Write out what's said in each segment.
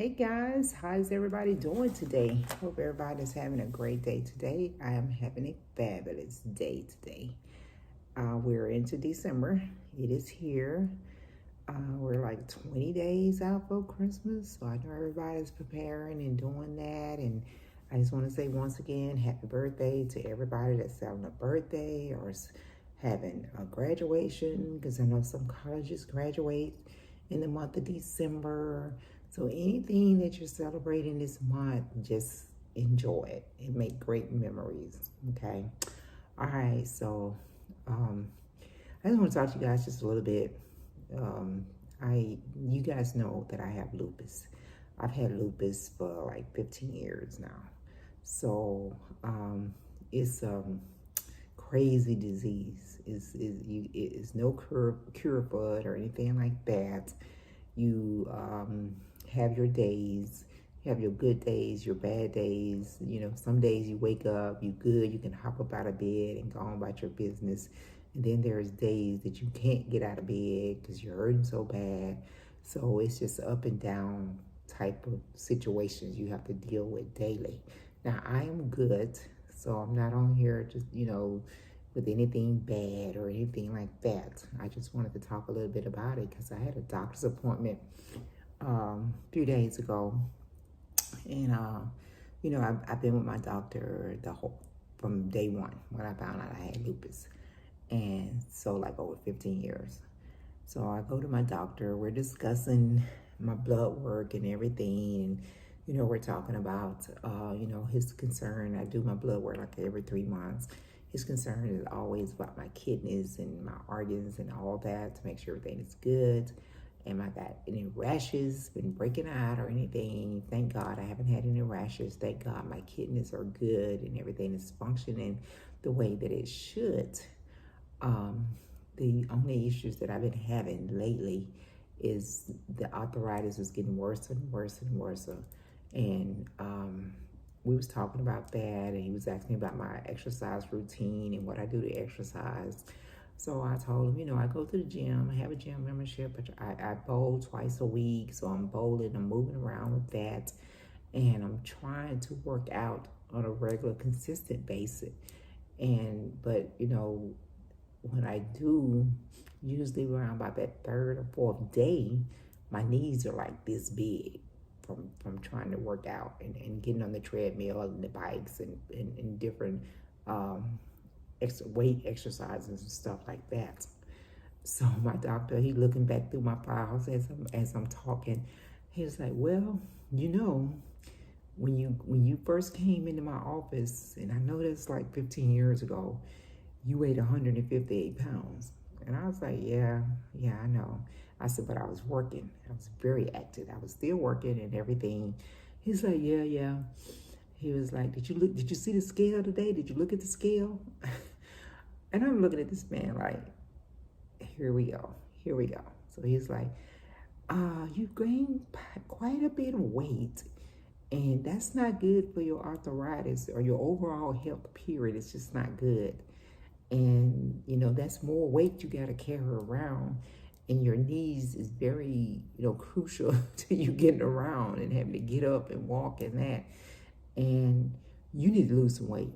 Hey guys, how's everybody doing today? Hope everybody's having a great day today. I am having a fabulous day today. We're into December. It is here. We're like 20 days out for Christmas, so I know everybody's preparing and doing that. And I just want to say once again, happy birthday to everybody that's having a birthday or having a graduation, because I know some colleges graduate in the month of December. So anything that you're celebrating this month, just enjoy it and make great memories. Okay. All right. So I just want to talk to you guys just a little bit. You guys know that I have lupus. I've had lupus for like 15 years now. So it's crazy disease. It's no cure for it or anything like that. You have your days, you have your good days, your bad days. You know, some days you wake up, you good, you can hop up out of bed and go on about your business. And then there's days that you can't get out of bed because you're hurting so bad. So it's just up and down type of situations you have to deal with daily. Now I am good, so I'm not on here just, with anything bad or anything like that. I just wanted to talk a little bit about it because I had a doctor's appointment a few days ago, and I've been with my doctor from day one when I found out I had lupus, and so like over 15 years. So I go to my doctor. We're discussing my blood work and everything, and we're talking about his concern. I do my blood work like every 3 months. His concern is always about my kidneys and my organs and all that to make sure everything is good. Am I got any rashes, been breaking out or anything? Thank God I haven't had any rashes. Thank God my kidneys are good and everything is functioning the way that it should. The only issues that I've been having lately is the arthritis is getting worse and worse and worse. And we was talking about that, and he was asking me about my exercise routine and what I do to exercise. So I told him, I go to the gym. I have a gym membership. I bowl twice a week, so I'm bowling. I'm moving around with that, and I'm trying to work out on a regular, consistent basis. But when I do, usually around about that third or fourth day, my knees are like this big from trying to work out and getting on the treadmill and the bikes and different weight exercises and stuff like that. So my doctor, he looking back through my files as I'm talking, he was like, well, when you first came into my office, and I know that's like 15 years ago, you weighed 158 pounds. And I was like, yeah, I know. I said, but I was working. I was very active. I was still working and everything. He's like, yeah. He was like, did you see the scale today? Did you look at the scale? And I'm looking at this man like, here we go. So he's like, you've gained quite a bit of weight, and that's not good for your arthritis or your overall health, period. It's just not good. And that's more weight you got to carry around, and your knees is very crucial to you getting around and having to get up and walk and that, and you need to lose some weight.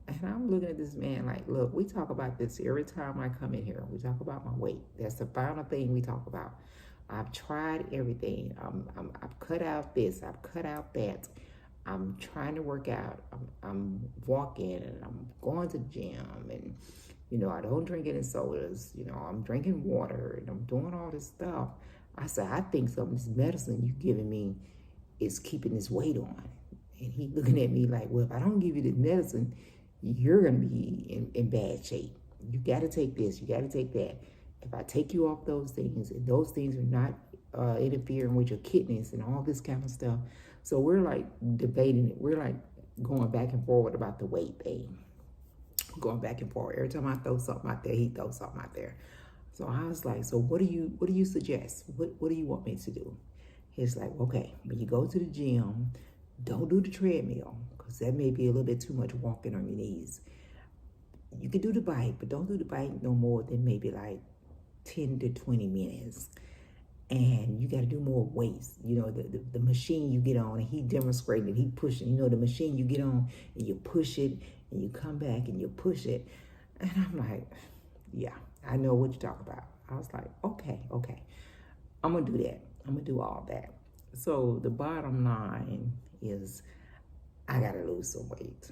And I'm looking at this man like, look, we talk about this every time I come in here. We talk about my weight. That's the final thing we talk about. I've tried everything. I've cut out this, I've cut out that. I'm trying to work out. I'm walking and I'm going to the gym, and I don't drink any sodas. I'm drinking water and I'm doing all this stuff. I said, I think some of this medicine you giving me is keeping this weight on. And he looking at me like, well, if I don't give you this medicine, you're gonna be in bad shape. You got to take this. You got to take that. If I take you off those things, and those things are not interfering with your kidneys and all this kind of stuff. So we're like debating it. We're like going back and forward about the weight thing. Going back and forward. Every time I throw something out there, he throws something out there. So I was like, so what do you suggest? What do you want me to do? He's like, okay, when you go to the gym, don't do the treadmill, because that may be a little bit too much walking on your knees. You can do the bike, but don't do the bike no more than maybe like 10 to 20 minutes. and you got to do more weights. You know, the machine you get on, and he demonstrated, he pushing, you know, the machine you get on and you push it and you come back and you push it. And I'm like, yeah, I know what you're talking about. I was like, okay, I'm going to do that. I'm going to do all that. So the bottom line is I got to lose some weight.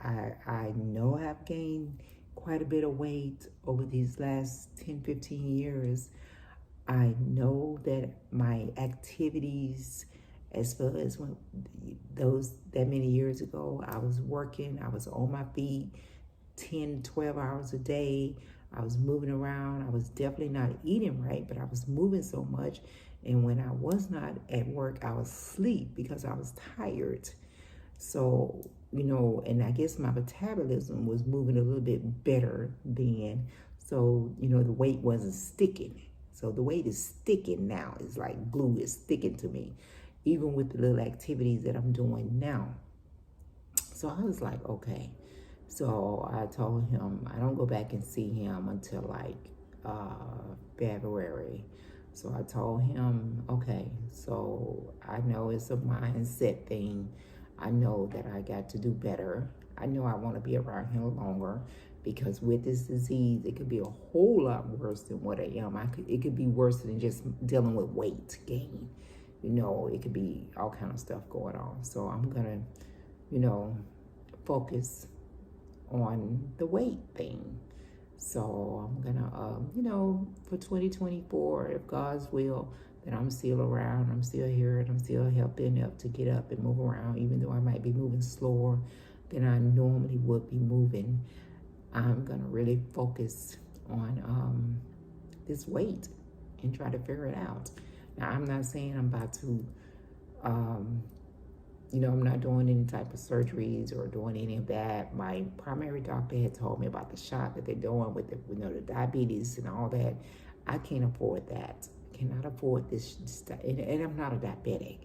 I know I've gained quite a bit of weight over these last 10, 15 years. I know that my activities, as far as when that many years ago, I was working, I was on my feet 10, 12 hours a day. I was moving around. I was definitely not eating right, but I was moving so much. And when I was not at work, I was asleep because I was tired. So, you know, and I guess my metabolism was moving a little bit better then. So, you know, the weight wasn't sticking. So the weight is sticking now. It's like glue is sticking to me, even with the little activities that I'm doing now. So I was like, okay. So I told him I don't go back and see him until like February. So I told him, okay, so I know it's a mindset thing. I know that I got to do better. I know I want to be around him longer, because with this disease, it could be a whole lot worse than what I am. It could be worse than just dealing with weight gain. You know, it could be all kind of stuff going on. So I'm gonna, you know, focus on the weight thing. So I'm gonna, you know, for 2024, if God's will, that I'm still around, I'm still here, and I'm still healthy enough to get up and move around, even though I might be moving slower than I normally would be moving. I'm gonna really focus on this weight and try to figure it out. Now, I'm not saying I'm about to, you know, I'm not doing any type of surgeries or doing any of that. My primary doctor had told me about the shot that they're doing with the, you know, the diabetes and all that. I can't afford that. I cannot afford this stuff. And I'm not a diabetic.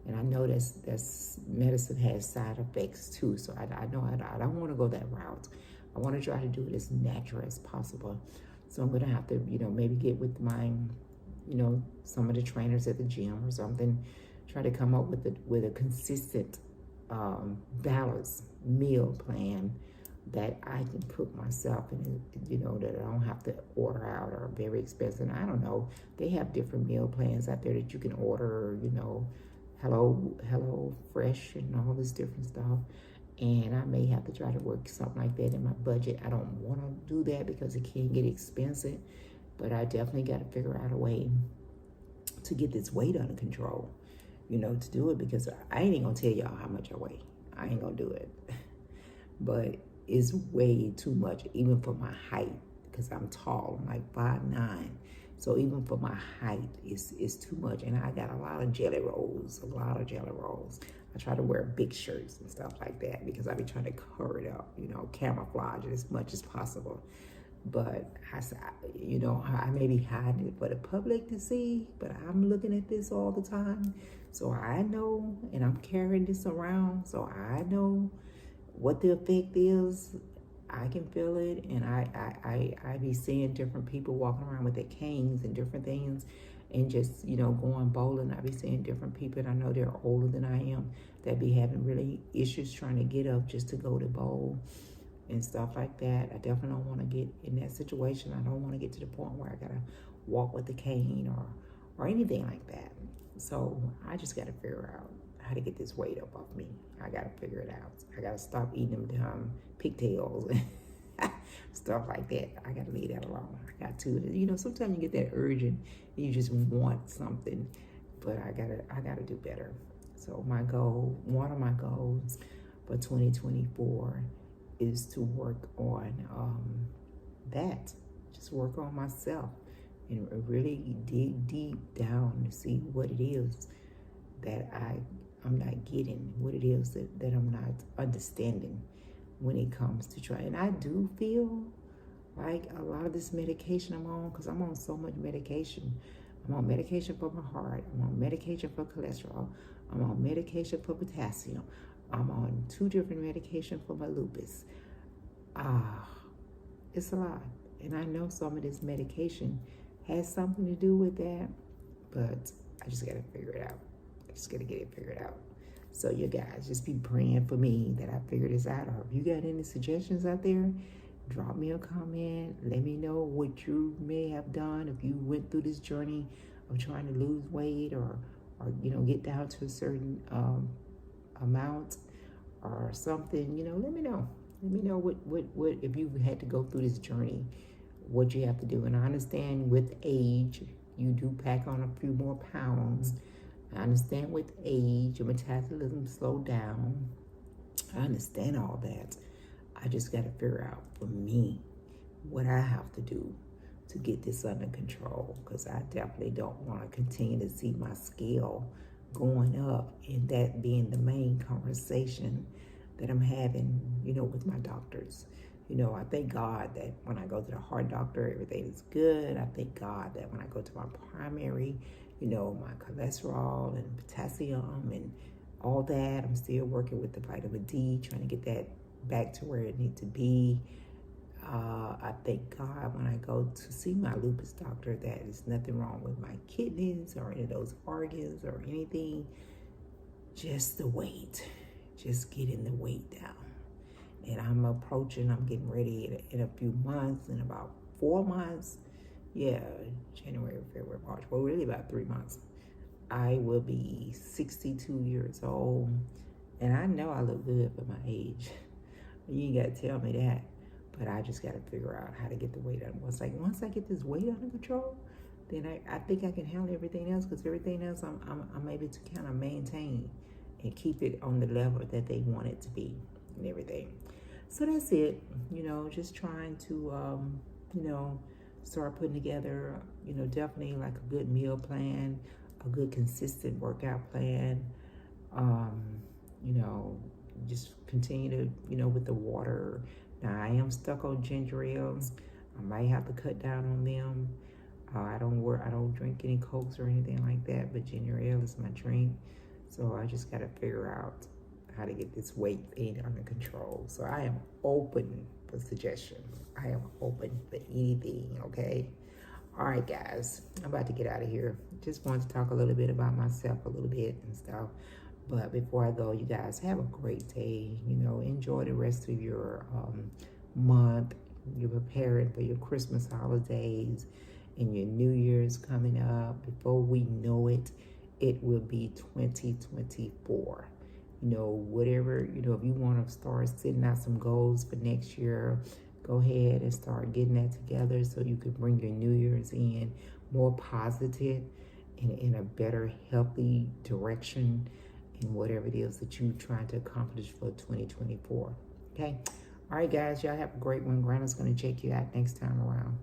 And I know that's medicine has side effects too. So I know I don't want to go that route. I want to try to do it as natural as possible. So I'm going to have to, you know, maybe get with my, you know, some of the trainers at the gym or something. Try to come up with a consistent, balanced meal plan that I can cook myself, and you know, that I don't have to order out or very expensive. And I don't know, they have different meal plans out there that you can order. You know, Hello Fresh and all this different stuff. And I may have to try to work something like that in my budget. I don't want to do that because it can get expensive, but I definitely got to figure out a way to get this weight under control. You know, to do it, because I ain't even gonna tell y'all how much I weigh. I ain't gonna do it. But it's way too much, even for my height, because I'm tall. I'm like 5'9". So even for my height, it's too much. And I got a lot of jelly rolls, I try to wear big shirts and stuff like that because I be trying to cover it up, you know, camouflage it as much as possible. But you know, I may be hiding it for the public to see, but I'm looking at this all the time. So I know, and I'm carrying this around, so I know what the effect is. I can feel it, and I be seeing different people walking around with their canes and different things, and just, you know, going bowling. I be seeing different people, and I know they're older than I am, that be having really issues trying to get up just to go to bowl and stuff like that. I definitely don't want to get in that situation. I don't want to get to the point where I gotta walk with a cane or anything like that. So I just gotta figure out how to get this weight up off me. I gotta figure it out. I gotta stop eating them pigtails and stuff like that. I gotta leave that alone. I got to. You know, sometimes you get that urge and you just want something, but I gotta do better. So one of my goals for 2024 is to work on that. Just work on myself and really dig deep down to see what it is that I'm not getting, what it is that I'm not understanding when it comes to trying. And I do feel like a lot of this medication I'm on, because I'm on so much medication. I'm on medication for my heart. I'm on medication for cholesterol. I'm on medication for potassium. I'm on 2 different medications for my lupus. It's a lot. And I know some of this medication has something to do with that, but I just got to figure it out. I just got to get it figured out. So you guys just be praying for me that I figure this out. Or if you got any suggestions out there, drop me a comment. Let me know what you may have done if you went through this journey of trying to lose weight or get down to a certain amount or something. Let me know. Let me know what if you had to go through this journey, what you have to do. And I understand with age, you do pack on a few more pounds. I understand with age, your metabolism slow down. I understand all that. I just got to figure out for me what I have to do to get this under control, because I definitely don't want to continue to see my scale going up and that being the main conversation that I'm having, with my doctors. I thank God that when I go to the heart doctor, everything is good. I thank God that when I go to my primary, my cholesterol and potassium and all that, I'm still working with the vitamin D, trying to get that back to where it needs to be. I thank God when I go to see my lupus doctor that there's nothing wrong with my kidneys or any of those organs or anything. Just the weight, just getting the weight down. And I'm getting ready in a few months, in about 4 months. Yeah, January, February, March. Well, really about 3 months. I will be 62 years old. And I know I look good for my age. You ain't got to tell me that. But I just got to figure out how to get the weight under. Once I get this weight under control, then I think I can handle everything else. Because everything else I'm able to kind of maintain and keep it on the level that they want it to be and everything. So that's it. Just trying to, start putting together, definitely like a good meal plan, a good consistent workout plan. Just continue to, with the water. Now I am stuck on ginger ales. I might have to cut down on them. I don't drink any Cokes or anything like that, but ginger ale is my drink. So I just got to figure out how to get this weight thing under control. So I am open for suggestions. I am open for anything, okay? All right, guys, I'm about to get out of here. Just wanted to talk a little bit about myself a little bit and stuff. But before I go, you guys have a great day. Enjoy the rest of your month. You're preparing for your Christmas holidays and your New Year's coming up. Before we know it, it will be 2024. Whatever, if you want to start setting out some goals for next year, go ahead and start getting that together so you can bring your New Year's in more positive and in a better, healthy direction in whatever it is that you're trying to accomplish for 2024. Okay? All right, guys, y'all have a great one. Granna's going to check you out next time around.